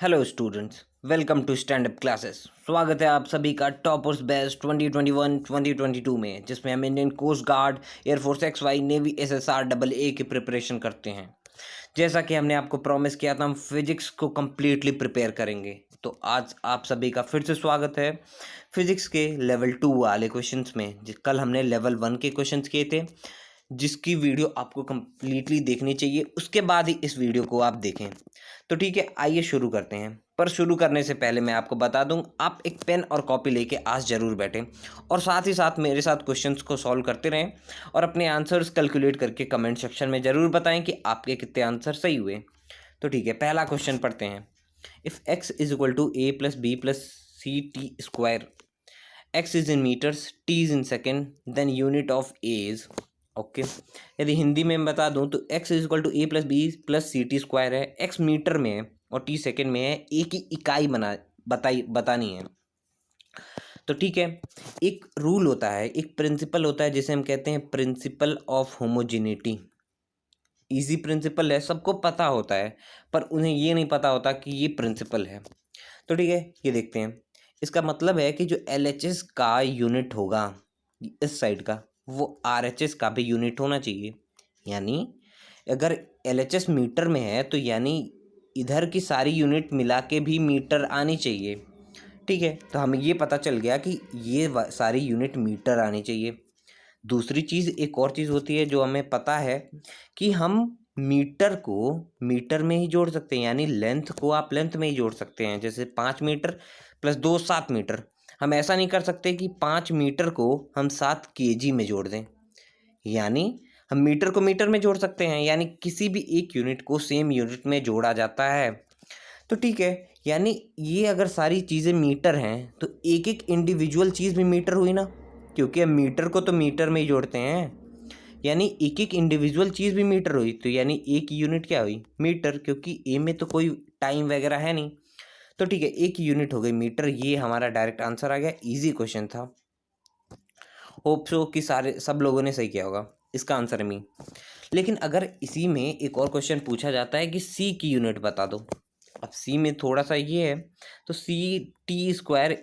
Hello students, welcome to stand up classes. स्वागत है आप सभी का टॉपर्स बेस्ट 2021-2022 में, जिसमें हम Indian coast guard, air force XY, navy SSR AA की प्रिपरेशन करते हैं। जैसा कि हमने आपको प्रॉमिस किया था, हम फिजिक्स को कम्प्लीटली प्रिपेयर करेंगे। तो आज आप सभी का फिर से स्वागत है फिजिक्स के लेवल 2 वाले क्वेश्चंस में। कल हमने लेवल 1 के क्वेश्चंस किए थे, जिसकी वीडियो आपको कम्प्लीटली देखनी चाहिए, उसके बाद ही इस वीडियो को आप देखें। तो ठीक है, आइए शुरू करते हैं। पर शुरू करने से पहले मैं आपको बता दूं, आप एक पेन और कॉपी लेके आज ज़रूर बैठें और साथ ही साथ मेरे साथ क्वेश्चंस को सॉल्व करते रहें और अपने आंसर्स कैलकुलेट करके कमेंट सेक्शन में ज़रूर बताएं कि आपके कितने आंसर सही हुए। तो ठीक है, पहला क्वेश्चन पढ़ते हैं। If x is equal to a plus B plus C T square, x is in metres, t is in second, then unit of a is okay. यदि हिंदी में मैं बता दूं तो x is equal to a plus B plus C T square है, x metre में है और t सेकेंड में है, a की इकाई बतानी है। तो ठीक है, एक रूल होता है, एक प्रिंसिपल होता है जिसे हम कहते हैं principle of homogeneity. Easy principle है, सबको पता होता है, पर उन्हें ये नहीं पता होता कि ये प्रिंसिपल है। तो ठीक है, ये देखते हैं। इसका मतलब है कि जो LHS का यूनिट होगा इस साइड का, वो RHS का भी यूनिट होना चाहिए। यानी अगर LHS मीटर में है तो यानी इधर की सारी यूनिट मिला के भी मीटर आनी चाहिए। ठीक है, तो हमें ये पता चल गया कि ये सारी यूनिट मीटर आनी चाहिए। दूसरी चीज़, एक और चीज़ होती है जो हमें पता है कि हम मीटर को मीटर में ही जोड़ सकते हैं, यानी लेंथ को आप लेंथ में ही जोड़ सकते हैं। जैसे 5 मीटर प्लस 2 7 मीटर। हम ऐसा नहीं कर सकते कि 5 मीटर को हम 7 kg में जोड़ दें। यानी हम मीटर को मीटर में जोड़ सकते हैं, यानी किसी भी एक यूनिट को सेम यूनिट में जोड़ा जाता है। तो ठीक है, यानी ये अगर सारी चीज़ें मीटर हैं तो एक एक इंडिविजुअल चीज़ भी मीटर हुई ना, क्योंकि हम मीटर को तो मीटर में ही जोड़ते हैं। यानी एक एक इंडिविजुअल चीज़ भी मीटर हुई, तो यानी एक यूनिट क्या हुई, मीटर, क्योंकि ए में तो कोई टाइम वगैरह है नहीं। तो ठीक है, एक यूनिट हो गई मीटर। ये हमारा डायरेक्ट आंसर आ गया। इजी क्वेश्चन था, होप सो कि सब लोगों ने सही किया होगा। इसका आंसर है मी। लेकिन अगर इसी में एक और क्वेश्चन पूछा जाता है कि सी की यूनिट बता दो। अब सी में थोड़ा सा ये है, तो सी टी स्क्वायर,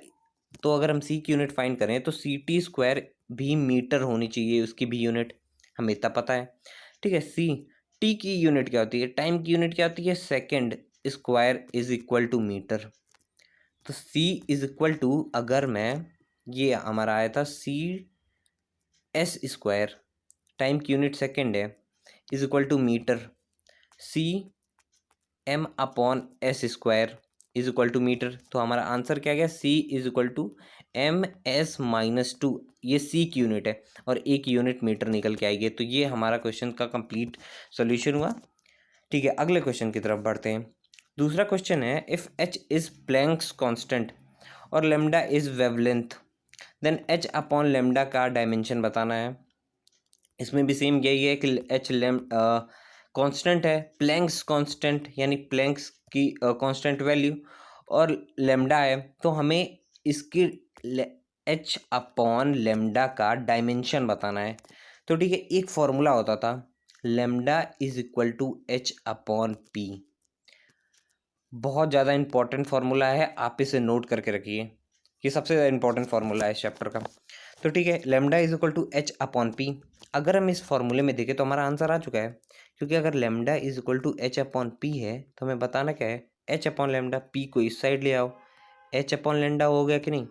तो अगर हम सी की यूनिट फाइंड करें तो सी टी स्क्वायर भी मीटर होनी चाहिए, उसकी भी यूनिट हमें इतना पता है। ठीक है, सी टी की यूनिट क्या होती है, टाइम की यूनिट क्या होती है, second square is equal to metre. तो सी इज इक्वल टू, अगर मैं, ये हमारा आया था सी एस स्क्वायर, टाइम की यूनिट सेकेंड है, is equal to metre, C M upon S square is equal to metre. तो हमारा आंसर क्या गया, सी इज इक्वल टू MS-2। ये सी की यूनिट है और एक यूनिट मीटर निकल के आएगी। तो ये हमारा क्वेश्चन का कंप्लीट सोल्यूशन हुआ। ठीक है, अगले क्वेश्चन की तरफ बढ़ते हैं। दूसरा क्वेश्चन है, if H is Planck's constant और lambda is wavelength, then H upon lambda का डायमेंशन बताना है। इसमें भी सेम यही है कि H कांस्टेंट है, प्लैंक्स कांस्टेंट यानी प्लैंक्स की कांस्टेंट वैल्यू, और लेमडा है, तो हमें इसकी H अपॉन लेमडा का डायमेंशन बताना है। तो ठीक है, एक फॉर्मूला होता था, lambda is equal to H upon P। बहुत ज़्यादा इंपॉर्टेंट फार्मूला है, आप इसे नोट करके रखिए। ये सबसे ज़्यादा इंपॉर्टेंट फार्मूला है इस चैप्टर का। तो ठीक है, lambda is equal to H upon P। अगर हम इस फॉर्मूले में देखें तो हमारा आंसर आ चुका है, क्योंकि अगर lambda is equal to H upon P है तो हमें बताना क्या है, H अपॉन लेमडा। P को इस साइड ले आओ, H अपॉन लेमडा हो गया कि नहीं।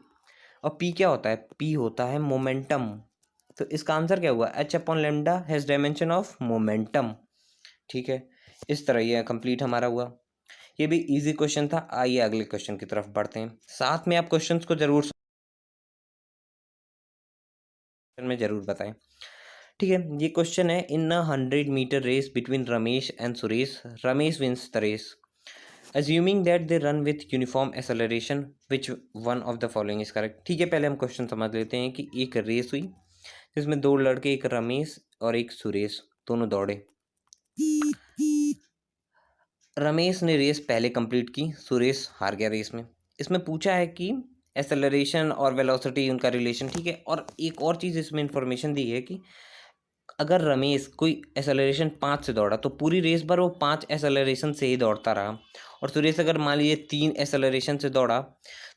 और P क्या होता है, P होता है मोमेंटम। तो इसका आंसर क्या हुआ, H upon lambda has dimension of momentum. ठीक है, इस तरह ये कंप्लीट हमारा हुआ। ये भी इजी क्वेश्चन था। आइए अगले क्वेश्चन की तरफ बढ़ते हैं। साथ में आप क्वेश्चंस को जरूर में जरूर बताएं। ठीक है, ये क्वेश्चन है, in 100-meter race between Ramesh and Suresh, Ramesh wins the race, assuming that they run with uniform acceleration, which one of the following is correct। ठीक है, पहले हम क्वेश्चन समझ लेते हैं कि एक रेस हुई जिसमें दो लड़के, एक रमेश और एक सुरेश, दोनों दौड़े। रमेश ने रेस पहले कंप्लीट की, सुरेश हार गया रेस में। इसमें पूछा है कि एसेलरेशन और वेलोसिटी उनका रिलेशन। ठीक है, और एक और चीज़ इसमें इंफॉर्मेशन दी है कि अगर रमेश कोई एसेलरेशन 5 से दौड़ा तो पूरी रेस भर वो 5 एसेलरेशन से ही दौड़ता रहा, और सुरेश अगर मान लीजिए 3 एक्सेलरेशन से दौड़ा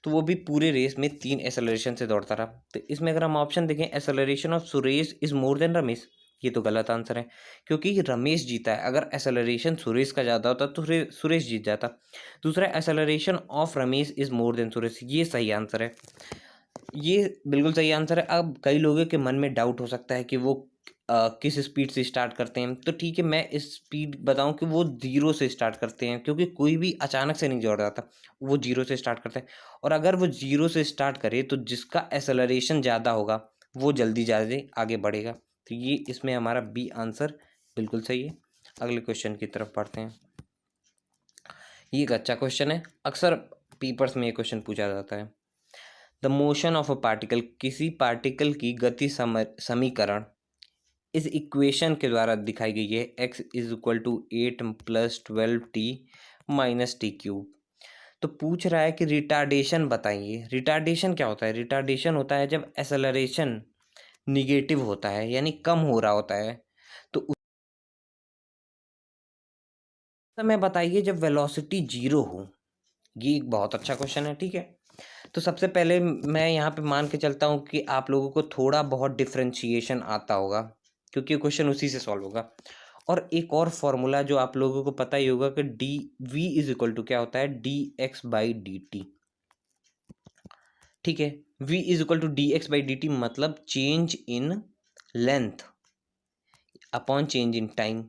तो वो भी पूरे रेस में 3 एक्सेलरेशन से दौड़ता रहा। तो इसमें अगर हम ऑप्शन देखें acceleration of Suresh is more than Ramesh, ये तो गलत आंसर है क्योंकि रमेश जीता है। अगर एक्सेलरेशन सुरेश का ज़्यादा होता तो सुरेश जीत जाता। दूसरा acceleration of Ramesh is more than Suresh, ये सही आंसर है, ये बिल्कुल सही आंसर है। अब कई लोगों के मन में डाउट हो सकता है कि वो किस स्पीड से स्टार्ट करते हैं, तो ठीक है मैं स्पीड बताऊं कि वो 0 से स्टार्ट करते हैं क्योंकि कोई भी अचानक से नहीं दौड़ जाता, वो 0 से स्टार्ट करते हैं। और अगर वो 0 से स्टार्ट करे तो जिसका एक्सेलरेशन ज़्यादा होगा वो जल्दी ज़्यादा आगे बढ़ेगा। तो ये इसमें हमारा बी आंसर बिल्कुल सही है। अगले क्वेश्चन की तरफ बढ़ते हैं। ये एक अच्छा क्वेश्चन है, अक्सर पेपर्स में ये क्वेश्चन पूछा जाता है। The motion of a particle, किसी पार्टिकल की गति समीकरण इस इक्वेशन के द्वारा दिखाई गई है, x is equal to 8 plus 12t minus T cube. तो पूछ रहा है कि रिटार्डेशन बताइए। रिटार्डेशन क्या होता है? रिटार्डेशन होता है जब एक्सेलरेशन निगेटिव होता है यानी कम हो रहा होता है। तो उस समय बताइए जब वेलोसिटी 0 हो। ये एक बहुत अच्छा क्वेश्चन है, ठीक है। तो सबसे पहले मैं यहाँ पे मान के चलता हूँ कि आप लोगों को थोड़ा बहुत डिफरेंशिएशन आता होगा क्योंकि क्वेश्चन उसी से सॉल्व होगा। और एक और फॉर्मूला जो आप लोगों को पता ही होगा कि D V is equal to क्या होता है, D X by D T, ठीक है। v is equal to D X by D T मतलब change in length upon change in time,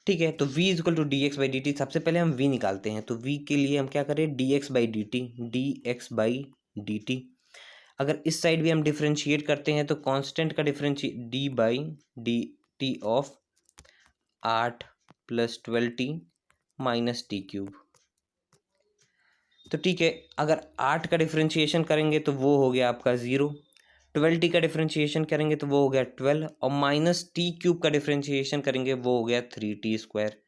ठीक है। तो v is equal to D X by D T, सबसे पहले हम v निकालते हैं। तो v के लिए हम क्या करें, D X by D T, D X by D T. अगर इस साइड भी हम डिफ्रेंशिएट करते हैं तो कांस्टेंट का differentiate D by D T of 8 plus 12t minus T cube. तो ठीक है, अगर 8 का डिफ्रेंशिएशन करेंगे तो वो हो गया आपका 0, 12t का डिफ्रेंशिएशन करेंगे तो वो हो गया 12 और माइनस टी क्यूब का डिफ्रेंशिएशन करेंगे वो हो गया 3t स्क्वायर।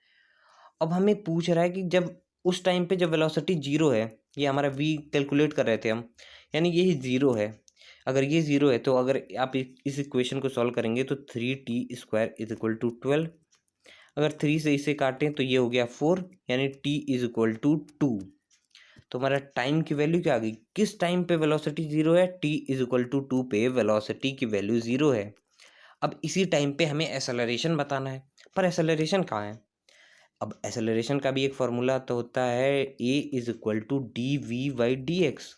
अब हमें पूछ रहा है कि जब उस टाइम पे जब वेलोसिटी 0 है, ये हमारा v कैलकुलेट कर रहे थे हम, यानी ये 0 है। अगर ये 0 है तो अगर आप इस इक्वेशन को सॉल्व करेंगे तो 3t square is equal to 12। अगर 3 से इसे काटें तो ये हो गया 4, यानी t इज इक्वल टू 2। तो हमारा टाइम की वैल्यू क्या आ गई, किस टाइम पे वेलोसिटी 0 है, t इज इक्वल टू 2 पे वेलोसिटी की वैल्यू 0 है। अब इसी टाइम पे हमें एक्सेलरेशन बताना है, पर एक्सेलरेशन कहाँ है। अब एक्सेलरेशन का भी एक फॉर्मूला तो होता है, a is equal to D V by D X.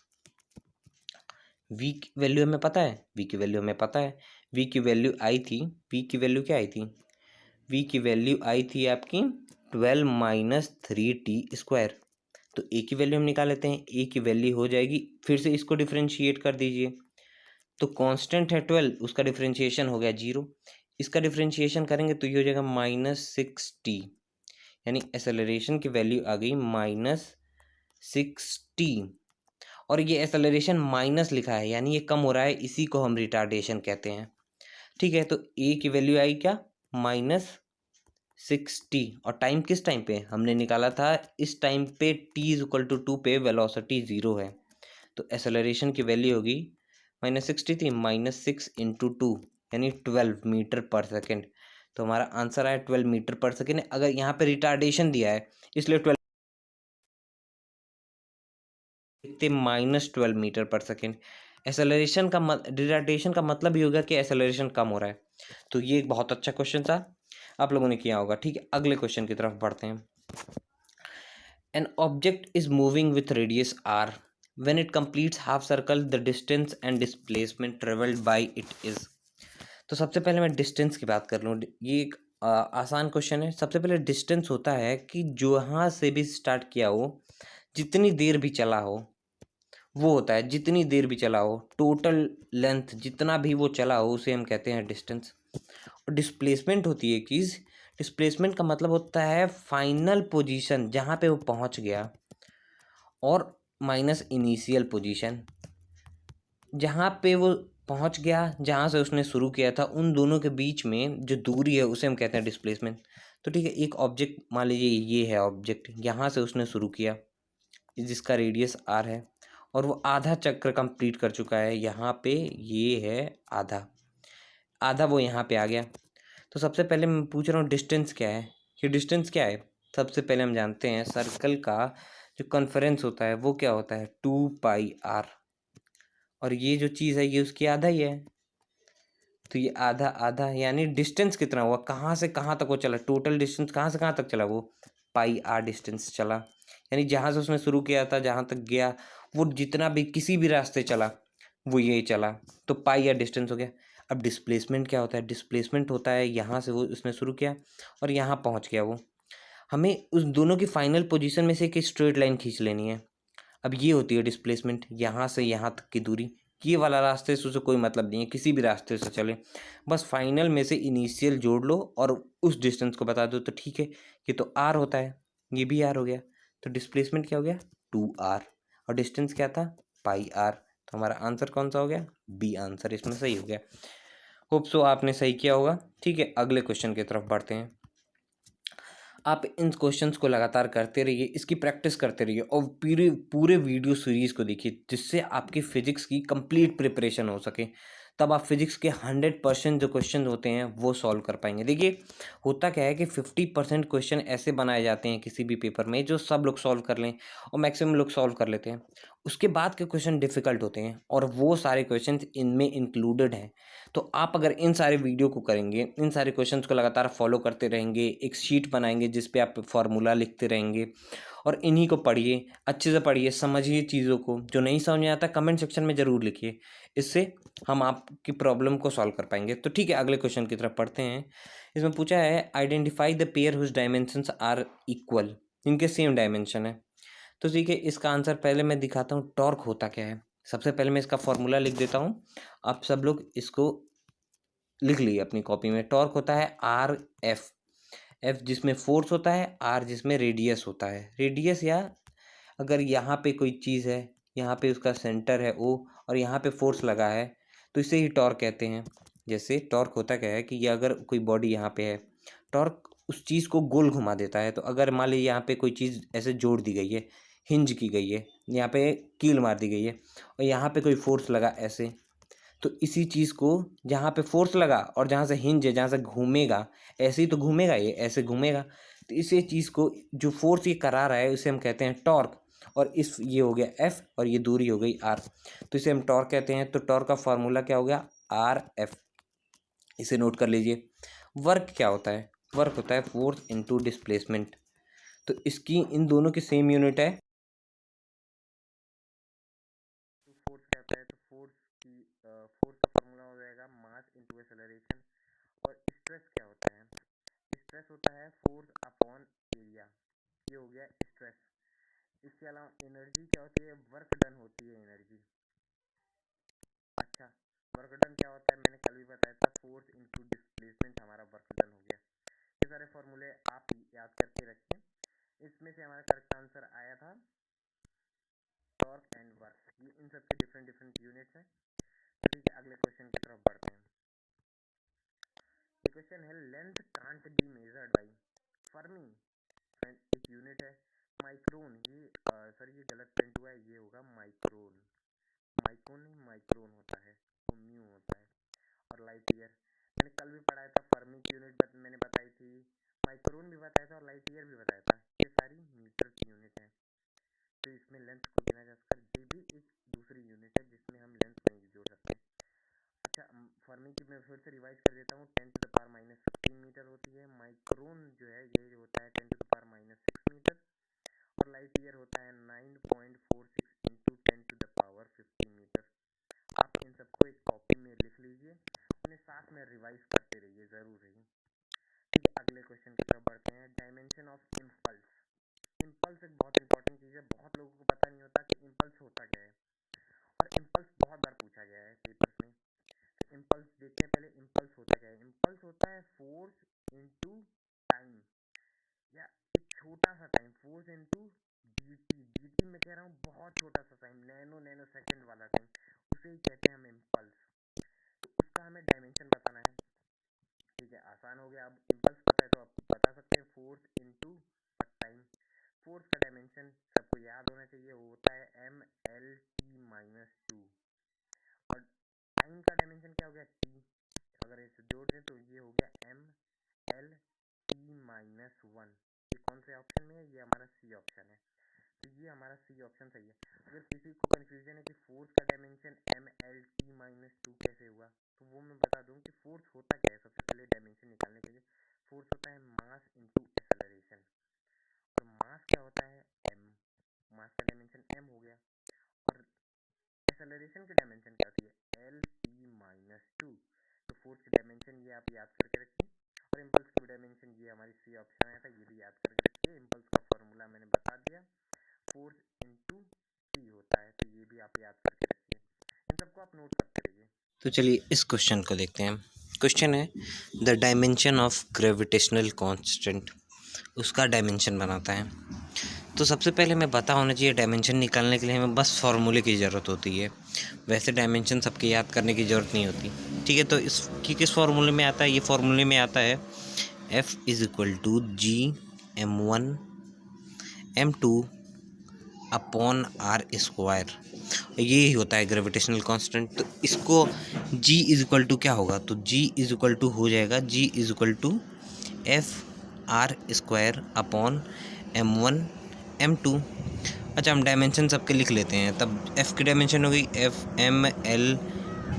v की वैल्यू हमें पता है, v की वैल्यू हमें पता है, v की वैल्यू आई थी, v की वैल्यू क्या आई थी, v की वैल्यू आई थी आपकी 12 माइनस 3t स्क्वायर। तो a की वैल्यू हम निकाल लेते हैं, a की वैल्यू हो जाएगी, फिर से इसको डिफरेंशिएट कर दीजिए। तो कांस्टेंट है 12, उसका डिफरेंशिएशन हो गया 0, इसका डिफरेंशिएशन करेंगे तो ये हो जाएगा -6t, यानी एक्सेलरेशन की वैल्यू आ गई -6t। और ये एक्सेलरेशन माइनस लिखा है यानी ये कम हो रहा है, इसी को हम रिटार्डेशन कहते हैं, ठीक है। तो a की वैल्यू आई क्या, -6t, और टाइम किस टाइम पे हमने निकाला था, इस टाइम पे t इज इक्वल टू 2 पे वेलोसिटी 0 है। तो एक्सेलरेशन की वैल्यू होगी -60 थी, -6 इंटू 2 यानी 12 मीटर पर सेकेंड। तो हमारा आंसर आया 12 मीटर पर सेकेंड। अगर यहाँ पे रिटार्डेशन दिया है इसलिए 12 -12 मीटर पर सेकेंड। एक्सेलरेशन का रिटार्डेशन का मतलब ही होगा कि एक्सेलरेशन कम हो रहा है। तो ये एक बहुत अच्छा क्वेश्चन था, आप लोगों ने किया होगा, ठीक है। अगले क्वेश्चन की तरफ बढ़ते हैं। An object is moving with radius r when it completes half circle the distance and displacement traveled by it is। तो सबसे पहले मैं डिस्टेंस की बात कर लूँ, ये एक आसान क्वेश्चन है। सबसे पहले डिस्टेंस होता है कि जहाँ से भी स्टार्ट किया हो, जितनी देर भी चला हो, वो होता है जितनी देर भी चला हो, टोटल लेंथ जितना भी वो चला हो उसे हम कहते हैं डिस्टेंस। और डिस्प्लेसमेंट होती है चीज़, डिस्प्लेसमेंट का मतलब होता है फाइनल पोजीशन जहाँ पे वो पहुँच गया, और माइनस इनिशियल पोजीशन जहाँ पे वो पहुँच गया, जहाँ से उसने शुरू किया था, उन दोनों के बीच में जो दूरी है उसे हम कहते हैं डिस्प्लेसमेंट। तो ठीक है, एक ऑब्जेक्ट मान लीजिए ये है ऑब्जेक्ट, यहाँ से उसने शुरू किया जिसका रेडियस r है, और वो आधा चक्र कंप्लीट कर चुका है, यहाँ पे ये है आधा, आधा वो यहाँ पे आ गया। तो सबसे पहले मैं पूछ रहा हूँ डिस्टेंस क्या है, ये डिस्टेंस क्या है, सबसे पहले हम जानते हैं सर्कल का जो कॉन्फ्रेंस होता है वो क्या होता है 2πr, और ये जो चीज़ है ये उसकी आधा ही है, तो ये आधा आधा यानी डिस्टेंस कितना हुआ, कहाँ से कहाँ तक वो चला, टोटल डिस्टेंस कहाँ से कहाँ तक चला, वो πr डिस्टेंस चला, यानी जहाँ से उसने शुरू किया था जहाँ तक गया वो जितना भी किसी भी रास्ते चला वो यही चला, तो πr डिस्टेंस हो गया। अब डिस्प्लेसमेंट क्या होता है, डिस्प्लेसमेंट होता है यहाँ से वो उसने शुरू किया और यहाँ पहुँच गया वो, हमें उस दोनों की फाइनल पोजीशन में से एक स्ट्रेट लाइन खींच लेनी है। अब ये होती है डिस्प्लेसमेंट, यहाँ से यहाँ तक की दूरी, ये वाला रास्ते से उसे कोई मतलब नहीं है, किसी भी रास्ते से चले, बस फाइनल में से इनिशियल जोड़ लो और उस डिस्टेंस को बता दो तो ठीक है। ये तो आर होता है, ये भी आर हो गया, तो डिस्प्लेसमेंट क्या हो गया 2r, और डिस्टेंस क्या था πr, तो हमारा आंसर कौन सा हो गया, बी आंसर इसमें सही हो गया। होप सो आपने सही किया होगा। ठीक है, अगले क्वेश्चन की तरफ बढ़ते हैं। आप इन क्वेश्चंस को लगातार करते रहिए, इसकी प्रैक्टिस करते रहिए और पूरे पूरे वीडियो सीरीज़ को देखिए जिससे आपकी फिजिक्स की कंप्लीट प्रिपरेशन हो सके, तब आप फिजिक्स के 100% जो क्वेश्चन होते हैं वो सॉल्व कर पाएंगे। देखिए होता क्या है कि 50% क्वेश्चन ऐसे बनाए जाते हैं किसी भी पेपर में जो सब लोग सॉल्व कर लें और मैक्सिमम लोग सॉल्व कर लेते हैं, उसके बाद के क्वेश्चन डिफ़िकल्ट होते हैं और वो सारे क्वेश्चन इनमें इंक्लूडेड हैं। तो आप अगर इन सारे वीडियो को करेंगे, इन सारे क्वेश्चंस को लगातार फॉलो करते रहेंगे, एक शीट बनाएंगे जिस पे आप फार्मूला लिखते रहेंगे और इन्हीं को पढ़िए, अच्छे से पढ़िए, समझिए चीज़ों को, जो नहीं समझ में आता कमेंट सेक्शन में ज़रूर लिखिए, इससे हम आपकी प्रॉब्लम को सॉल्व कर पाएंगे। तो ठीक है, अगले क्वेश्चन की तरफ पढ़ते हैं। इसमें पूछा है identify the pair whose dimensions are equal, इनके सेम डायमेंशन है। तो ठीक है, इसका आंसर पहले मैं दिखाता हूँ टॉर्क होता क्या है। सबसे पहले मैं इसका फॉर्मूला लिख देता हूँ, आप सब लोग इसको लिख लिए अपनी कॉपी में। टॉर्क होता है आर एफ, एफ जिसमें फोर्स होता है, आर जिसमें रेडियस होता है। रेडियस या अगर यहाँ पे कोई चीज़ है, यहाँ पे उसका सेंटर है ओ और यहाँ पे फोर्स लगा है तो इसे ही टॉर्क कहते हैं। जैसे टॉर्क होता क्या है कि ये अगर कोई बॉडी यहाँ पे है, टॉर्क उस चीज़ को गोल घुमा देता है। तो अगर मान लीजिए यहाँ पे कोई चीज़ ऐसे जोड़ दी गई है, हिंज की गई है, यहाँ पे कील मार दी गई है और यहाँ पे कोई फोर्स लगा ऐसे, तो इसी चीज़ को जहाँ पे फोर्स लगा और जहाँ से हिंज है, जहाँ से घूमेगा, ऐसे ही तो घूमेगा, ये ऐसे घूमेगा, तो इसी चीज़ को जो फोर्स ये करा रहा है उसे हम कहते हैं टॉर्क। और इस ये हो गया एफ और ये दूरी हो गई आर, तो इसे हम टॉर्क कहते हैं। तो टॉर्क का फार्मूला क्या हो गया आर एफ, इसे नोट कर लीजिए। वर्क क्या होता है, वर्क होता है फोर्स इनटू डिस्प्लेसमेंट, तो इसकी इन दोनों की सेम यूनिट है। फोर्स क्या होता है, तो फोर्स का फार्मूला हो जाएगा मास इनटू एक्सेलरेशन। और स्ट्रेस क्या होता है, स्ट्रेस होता है फोर्स अपॉन एरिया, ये हो गया स्ट्रेस। इसके अलावा एनर्जी क्या होती है, वर्क डन होती है एनर्जी। अच्छा, वर्क डन क्या होता है, मैंने कल भी बताया था, फोर्स इनटू डिस्प्लेसमेंट हमारा वर्क डन हो गया। ये सारे फॉर्मूले आप याद करके रखिए। इसमें से हमारा करेक्ट आंसर आया था टॉर्क एंड वर्क, ये इन सब के डिफरेंट डिफरेंट यूनिट्स हैं। ठीक है, अगले क्वेश्चन की तरफ बढ़ते हैं। ये क्वेश्चन है length can't be measured by Fermi, एक यूनिट है माइक्रोन, ये सर ये गलत प्रिंट हुआ है, ये होगा माइक्रोन, माइक्रोन नहीं माइक्रोन होता है, तो म्यू होता है। और लाइट ईयर मैंने कल भी पढ़ाया था, फर्मी की यूनिट मैंने बताई थी, माइक्रोन भी बताया था और लाइट ईयर भी बताया था, ये सारी मीटर की यूनिट है। तो इसमें लेंथ को गिना जा सकता है, ये भी एक दूसरी यूनिट है जिसमें हम लेंथ नहीं जोड़ सकते। अच्छा, फर्मी की मैं फिर से रिवाइज कर देता हूँ, 10⁻⁻15 मीटर होती है। माइक्रोन जो है ये होता है 10⁻⁻6 मीटर और लाइट ईयर होता है 9.46 इंटू 10⁻15 मीटर। आप इन सबको एक कॉपी में लिख लीजिए, उन्हें साथ में रिवाइज करते रहिए जरूर ही। ठीक है, अगले क्वेश्चन की तरफ बढ़ते हैं। डायमेंशन ऑफ इम्पल्स, इम्पल्स एक बहुत इंपॉर्टेंट चीज़ है, बहुत लोगों को पता नहीं होता कि इम्पल्स होता क्या है, और इम्पल्स बहुत बार पूछा गया है पेपर्स में। इम्पल्स देखते हैं पहले, इम्पल्स होता क्या है। इम्पल्स होता है फोर्स इनटू टाइम, या एक छोटा सा time, force into GT, GT मैं कह रहा हूँ बहुत छोटा सा टाइम, नैनो नैनो सेकंड वाला टाइम, उसे ही कहते हैं हम इम्पल्स। तो उसका हमें डायमेंशन बताना है। ठीक है, आसान हो गया, अब इम्पल्स पता है तो आप बता सकते हैं फोर्स इनटू टाइम। फोर्स का डायमेंशन सबको याद होना चाहिए, होता है M L T minus two, और टाइम का डायमेंशन क्या हो गया टी, अगर इसे जोड़ दें तो ये हो गया M L T minus one. ये कौन से ऑप्शन में है, ये हमारा सी ऑप्शन है। तो ये हमारा सी ऑप्शन सही है। अगर किसी को कन्फ्यूजन है कि फोर्स का डायमेंशन mlt-2 कैसे हुआ, तो वो मैं बता दूं कि फोर्स होता क्या है। सबसे पहले डायमेंशन निकालने के लिए फोर्स होता है मास इनटू एक्सेलरेशन, और मास क्या होता है m, मास का डायमेंशन m हो गया, और एक्सेलरेशन की डायमेंशन क्या होती है lt-2। तो फोर्स की डायमेंशन ये आप याद करके रखिए, और इम्पल्स की डायमेंशन ये हमारी सी ऑप्शन आया था, ये भी याद करके रखिए। इम्पल्स का फॉर्मूला मैंने बता दिया, फोर्स इनटू p होता है, तो ये भी आप याद करके रखिए। इन सबको आप नोट करते रहिए। तो चलिए इस क्वेश्चन को देखते हैं। क्वेश्चन है the dimension of gravitational constant, उसका डायमेंशन बनाता है। तो सबसे पहले मैं पता होना चाहिए डायमेंशन निकालने के लिए हमें बस फार्मूले की ज़रूरत होती है। वैसे डायमेंशन सबके याद करने की ज़रूरत नहीं होती, ठीक है। तो इसकी किस फार्मूले में आता है, ये फार्मूले में आता है F is equal to G m1 m2 upon R square, ये होता है ग्रेविटेशनल कांस्टेंट। तो इसको g इज इक्वल टू क्या होगा, तो g इज इक्वल टू हो जाएगा g is equal to F R square upon m1 m2। अच्छा, हम डायमेंशन सबके लिख लेते हैं। तब f की डायमेंशन हो गई F M L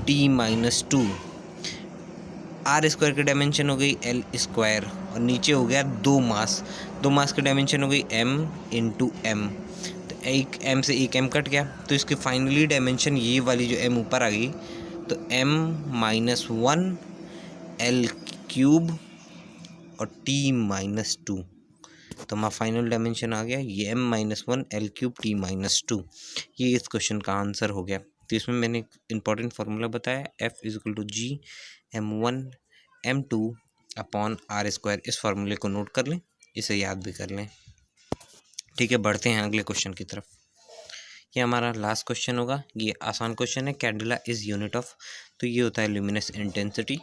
T minus 2, R square की डायमेंशन हो गई एल स्क्वायर, और नीचे हो गया दो मास की डायमेंशन हो गई m इंटू एम। तो एक m से एक m कट गया, तो इसकी फाइनली डायमेंशन ये वाली जो m ऊपर आ गई, तो m-1 एल क्यूब और t-2। तो हमारा फाइनल डायमेंशन आ गया ये m-1 एल क्यूब t-2। ये इस क्वेश्चन का आंसर हो गया। तो इसमें मैंने एक इंपॉर्टेंट फार्मूला बताया, f is equal to G m1 m2 upon R square. इस फार्मूले को नोट कर लें, इसे याद भी कर लें, ठीक है। बढ़ते हैं अगले क्वेश्चन की तरफ। ये हमारा लास्ट क्वेश्चन होगा। ये आसान क्वेश्चन है, कैंडेला इज़ यूनिट ऑफ, तो ये होता है ल्यूमिनस इंटेंसिटी।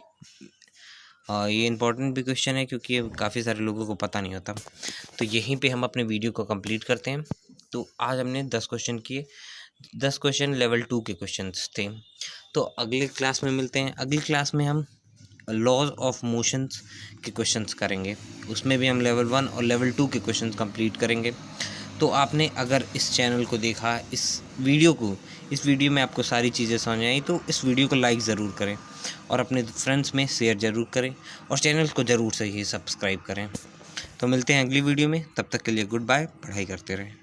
ये इंपॉर्टेंट भी क्वेश्चन है क्योंकि काफ़ी सारे लोगों को पता नहीं होता। तो यहीं पे हम अपने वीडियो को कंप्लीट करते हैं। तो आज हमने 10 क्वेश्चन किए, 10 क्वेश्चन लेवल 2 के क्वेश्चंस थे। तो अगले क्लास में मिलते हैं। अगली क्लास में हम लॉज ऑफ मोशंस के क्वेश्चंस करेंगे, उसमें भी हम लेवल 1 और लेवल 2 के क्वेश्चंस कंप्लीट करेंगे। तो आपने अगर इस चैनल को देखा, इस वीडियो में आपको सारी चीज़ें समझ आई, तो इस वीडियो को लाइक ज़रूर करें और अपने फ्रेंड्स में शेयर ज़रूर करें, और चैनल को ज़रूर से ही सब्सक्राइब करें। तो मिलते हैं अगली वीडियो में, तब तक के लिए गुड बाय, पढ़ाई करते रहें।